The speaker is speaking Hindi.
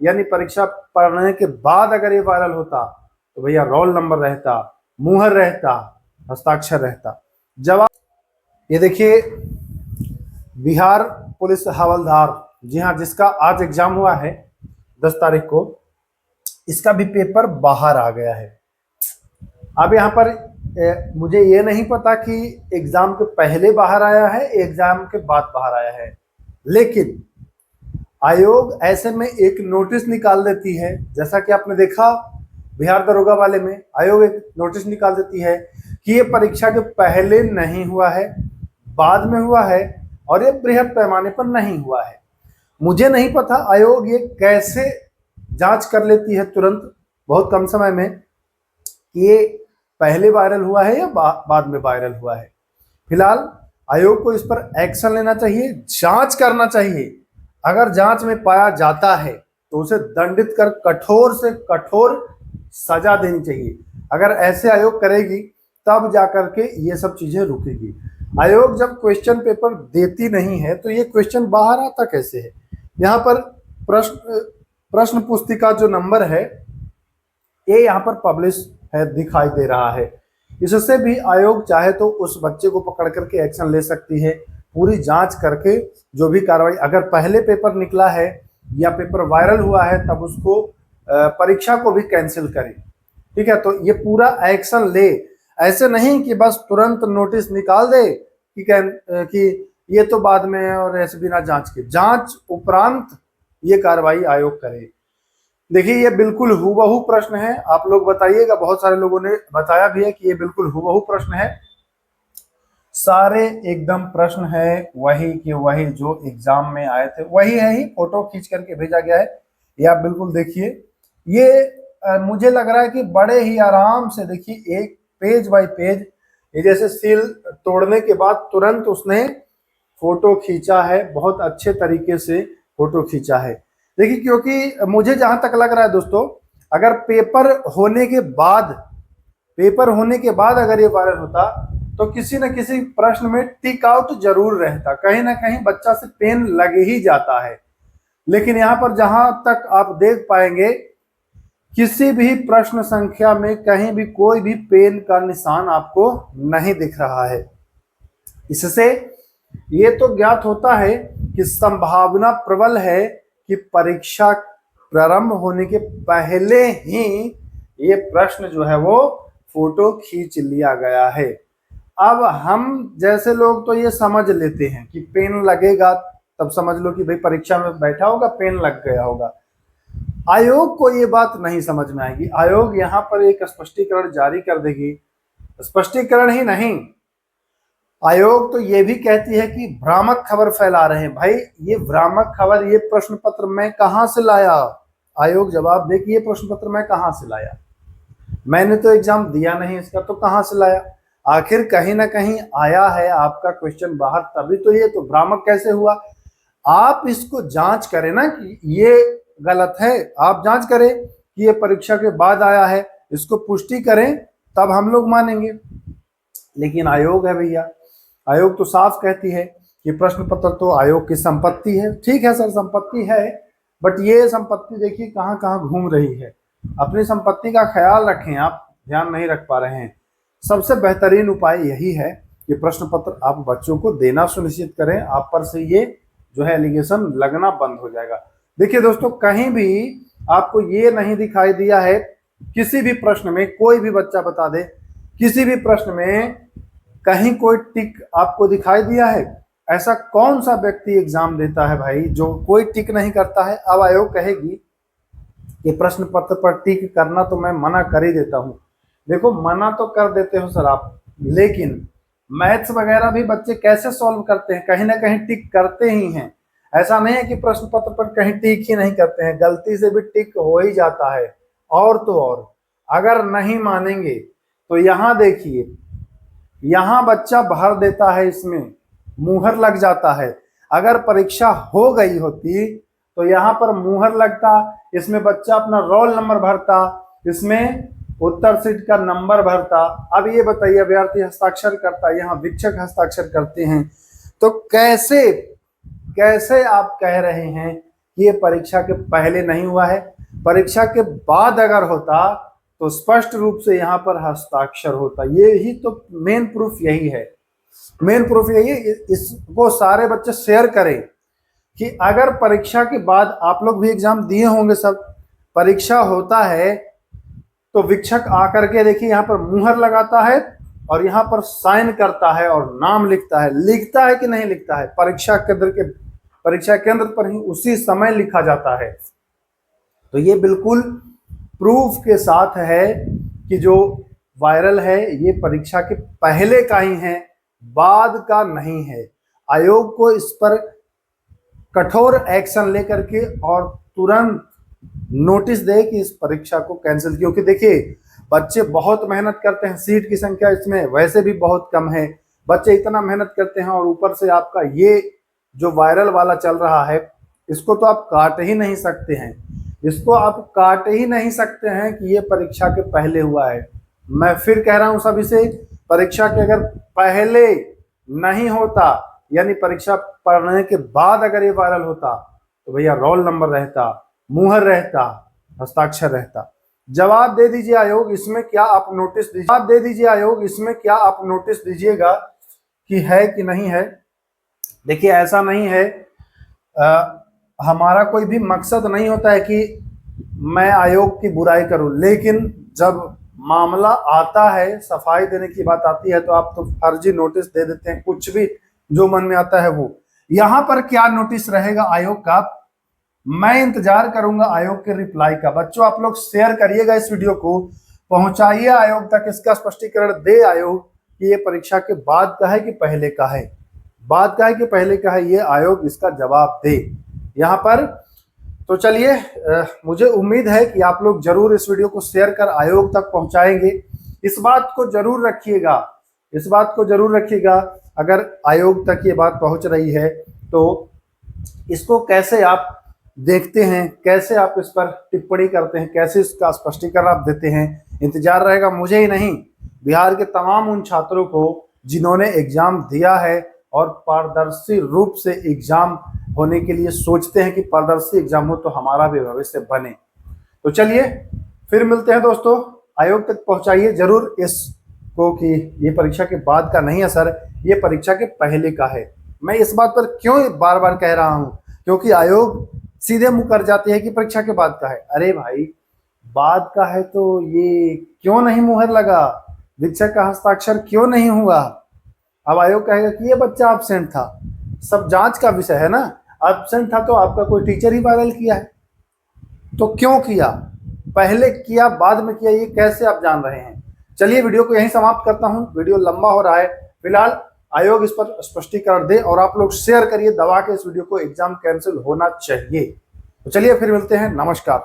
यानी परीक्षा पढ़ने के बाद अगर ये वायरल होता तो भैया रोल नंबर रहता, मुहर रहता, हस्ताक्षर रहता। जवाब ये देखिए, बिहार पुलिस हवलदार, जी हाँ, जिसका आज एग्जाम हुआ है 10 तारीख को, इसका भी पेपर बाहर आ गया है। अब यहाँ पर मुझे ये नहीं पता कि एग्जाम के पहले बाहर आया है, एग्जाम के बाद बाहर आया है, लेकिन आयोग ऐसे में एक नोटिस निकाल देती है, जैसा कि आपने देखा बिहार दरोगा वाले में आयोग एक नोटिस निकाल देती है कि ये परीक्षा के पहले नहीं हुआ है, बाद में हुआ है और ये बृहद पैमाने पर नहीं हुआ है। मुझे नहीं पता आयोग ये कैसे जांच कर लेती है तुरंत बहुत कम समय में कि ये पहले वायरल हुआ है या बाद में वायरल हुआ है। फिलहाल आयोग को इस पर एक्शन लेना चाहिए, जांच करना चाहिए। अगर जांच में पाया जाता है तो उसे दंडित कर कठोर से कठोर सजा देनी चाहिए। अगर ऐसे आयोग करेगी तब जाकर के ये सब चीजें रुकेगी। आयोग जब क्वेश्चन पेपर देती नहीं है तो ये क्वेश्चन बाहर आता कैसे है। यहाँ पर प्रश्न पुस्तिका जो नंबर है ये यहाँ पर पब्लिश है, दिखाई दे रहा है। इससे भी आयोग चाहे तो उस बच्चे को पकड़ करके एक्शन ले सकती है, पूरी जांच करके जो भी कार्रवाई, अगर पहले पेपर निकला है या पेपर वायरल हुआ है तब उसको परीक्षा को भी कैंसिल करे। ठीक है, तो ये पूरा एक्शन ले, ऐसे नहीं कि बस तुरंत नोटिस निकाल दे कि ये तो बाद में है और ऐसे बिना जांच के, जांच उपरांत ये कार्रवाई आयोग करे। देखिए ये बिल्कुल हूबहू प्रश्न है, आप लोग बताइएगा, बहुत सारे लोगों ने बताया भी है कि ये बिल्कुल हूबहू प्रश्न है, सारे एकदम प्रश्न है वही के वही जो एग्जाम में आए थे वही है ही, फोटो खींच करके भेजा गया है। ये आप बिल्कुल देखिए, ये मुझे लग रहा है कि बड़े ही आराम से देखिए एक पेज बाय पेज, ये जैसे सील तोड़ने के बाद तुरंत उसने फोटो खींचा है, बहुत अच्छे तरीके से फोटो खींचा है। देखिए क्योंकि मुझे जहां तक लग रहा है दोस्तों, अगर पेपर होने के बाद अगर ये वायरल होता तो किसी न किसी प्रश्न में टिक आउट जरूर रहता, कहीं ना कहीं बच्चा से पेन लग ही जाता है। लेकिन यहाँ पर जहां तक आप देख पाएंगे किसी भी प्रश्न संख्या में कहीं भी कोई भी पेन का निशान आपको नहीं दिख रहा है। इससे ये तो ज्ञात होता है कि संभावना प्रबल है कि परीक्षा प्रारंभ होने के पहले ही ये प्रश्न जो है वो फोटो खींच लिया गया है। अब हम जैसे लोग तो ये समझ लेते हैं कि पेन लगेगा, तब समझ लो कि भाई परीक्षा में बैठा होगा पेन लग गया होगा। आयोग को ये बात नहीं समझ में आएगी। आयोग यहाँ पर एक स्पष्टीकरण जारी कर देगी, स्पष्टीकरण ही नहीं, आयोग तो ये भी कहती है कि भ्रामक खबर फैला रहे हैं। भाई ये भ्रामक खबर, ये प्रश्न पत्र मैं कहां से लाया? आयोग जवाब दे कि ये प्रश्न पत्र मैं कहां से लाया, मैंने तो एग्जाम दिया नहीं इसका, तो कहां से लाया? आखिर कहीं ना कहीं आया है आपका क्वेश्चन बाहर, तभी तो ये तो भ्रामक कैसे हुआ? आप इसको जांच करें ना कि ये गलत है, आप जांच करें कि ये परीक्षा के बाद आया है, इसको पुष्टि करें, तब हम लोग मानेंगे। लेकिन आयोग है भैया, आयोग तो साफ कहती है कि प्रश्न पत्र तो आयोग की संपत्ति है। ठीक है सर, संपत्ति है, बट ये संपत्ति देखिए कहाँ कहाँ घूम रही है। अपनी संपत्ति का ख्याल रखें, आप ध्यान नहीं रख पा रहे हैं। सबसे बेहतरीन उपाय यही है कि प्रश्न पत्र आप बच्चों को देना सुनिश्चित करें, आप पर से ये जो है एलिगेशन लगना बंद हो जाएगा। देखिए दोस्तों, कहीं भी आपको ये नहीं दिखाई दिया है, किसी भी प्रश्न में कोई भी बच्चा बता दे, किसी भी प्रश्न में कहीं कोई टिक आपको दिखाई दिया है? ऐसा कौन सा व्यक्ति एग्जाम देता है भाई जो कोई टिक नहीं करता है? अब आयोग कहेगी कि प्रश्न पत्र पर टिक करना तो मैं मना कर ही देता हूं। देखो मना तो कर देते हो सर आप, लेकिन मैथ्स वगैरह भी बच्चे कैसे सॉल्व करते हैं? कहीं ना कहीं टिक करते ही हैं। ऐसा नहीं है कि प्रश्न पत्र पर कहीं टिक ही नहीं करते हैं, गलती से भी टिक हो ही जाता है। और तो और अगर नहीं मानेंगे तो यहाँ देखिए, यहाँ बच्चा भर देता है, इसमें मुहर लग जाता है। अगर परीक्षा हो गई होती तो यहाँ पर मुहर लगता, इसमें बच्चा अपना रोल नंबर भरता, इसमें उत्तर सीट का नंबर भरता। अब ये बताइए, अभ्यर्थी हस्ताक्षर करता, यहाँ शिक्षक हस्ताक्षर करते हैं, तो कैसे आप कह रहे हैं कि ये परीक्षा के पहले नहीं हुआ है। परीक्षा के बाद अगर होता तो स्पष्ट रूप से यहाँ पर हस्ताक्षर होता। ये ही तो मेन प्रूफ यही है, मेन प्रूफ यही है। इसको सारे बच्चे शेयर करें कि अगर परीक्षा के बाद आप लोग भी एग्जाम दिए होंगे, सब परीक्षा होता है तो शिक्षक आकर के देखिए यहाँ पर मुहर लगाता है और यहाँ पर साइन करता है और नाम लिखता है। लिखता है कि नहीं लिखता है? परीक्षा केंद्र पर ही उसी समय लिखा जाता है। तो ये बिल्कुल प्रूफ के साथ है कि जो वायरल है ये परीक्षा के पहले का ही है, बाद का नहीं है। आयोग को इस पर कठोर एक्शन लेकर के और तुरंत नोटिस दे कि इस परीक्षा को कैंसिल, क्योंकि देखिए बच्चे बहुत मेहनत करते हैं, सीट की संख्या इसमें वैसे भी बहुत कम है, बच्चे इतना मेहनत करते हैं और ऊपर से आपका ये जो वायरल वाला चल रहा है इसको तो आप काट ही नहीं सकते हैं, इसको आप काट ही नहीं सकते हैं कि ये परीक्षा के पहले हुआ है। मैं फिर कह रहा हूं सभी से, परीक्षा के अगर पहले नहीं होता यानी परीक्षा पढ़ने के बाद अगर ये वायरल होता तो भैया रोल नंबर रहता, मुहर रहता, हस्ताक्षर रहता। जवाब दे दीजिए आयोग, इसमें क्या आप नोटिस दीजिए, जवाब दे दीजिए आयोग, इसमें क्या आप नोटिस दीजिएगा कि है कि नहीं है। देखिए ऐसा नहीं है, हमारा कोई भी मकसद नहीं होता है कि मैं आयोग की बुराई करूं, लेकिन जब मामला आता है, सफाई देने की बात आती है तो आप तो फर्जी नोटिस दे देते हैं, कुछ भी जो मन में आता है वो। यहां पर क्या नोटिस रहेगा आयोग का, मैं इंतजार करूंगा आयोग के रिप्लाई का। बच्चों आप लोग शेयर करिएगा इस वीडियो को, पहुंचाइए आयोग तक, इसका स्पष्टीकरण दे आयोग कि ये परीक्षा के बाद का है कि पहले का है, बाद का है कि पहले का है, ये आयोग इसका जवाब दे यहाँ पर। तो चलिए, मुझे उम्मीद है कि आप लोग जरूर इस वीडियो को शेयर कर आयोग तक पहुंचाएंगे। इस बात को जरूर रखिएगा, इस बात को जरूर रखिएगा, अगर आयोग तक ये बात पहुंच रही है तो इसको कैसे आप देखते हैं, कैसे आप इस पर टिप्पणी करते हैं, कैसे इसका स्पष्टीकरण आप देते हैं। इंतजार रहेगा मुझे ही नहीं, बिहार के तमाम उन छात्रों को जिन्होंने एग्जाम दिया है और पारदर्शी रूप से एग्जाम होने के लिए सोचते हैं कि पारदर्शी एग्जाम हो तो हमारा भी भविष्य बने। तो चलिए फिर मिलते हैं दोस्तों, आयोग तक पहुंचाइए जरूर इसको कि ये परीक्षा के बाद का नहीं है सर, ये परीक्षा के पहले का है। मैं इस बात पर क्यों बार बार कह रहा हूं, क्योंकि आयोग सीधे मुंह कर जाते हैं कि परीक्षा के बाद का है। अरे भाई बाद का है तो ये क्यों नहीं मुहर लगा, शिक्षक का हस्ताक्षर क्यों नहीं हुआ? अब आयोग कहेगा कि ये बच्चा एब्सेंट था, सब जांच का विषय है ना, एब्सेंट था तो आपका कोई टीचर ही वायरल किया है, तो क्यों किया, पहले किया बाद में किया, ये कैसे आप जान रहे हैं? चलिए वीडियो को यहीं समाप्त करता हूं, वीडियो लंबा हो रहा है। फिलहाल आयोग इस पर स्पष्टीकरण दे और आप लोग शेयर करिए दबा के इस वीडियो को, एग्जाम कैंसिल होना चाहिए। तो चलिए फिर मिलते हैं, नमस्कार।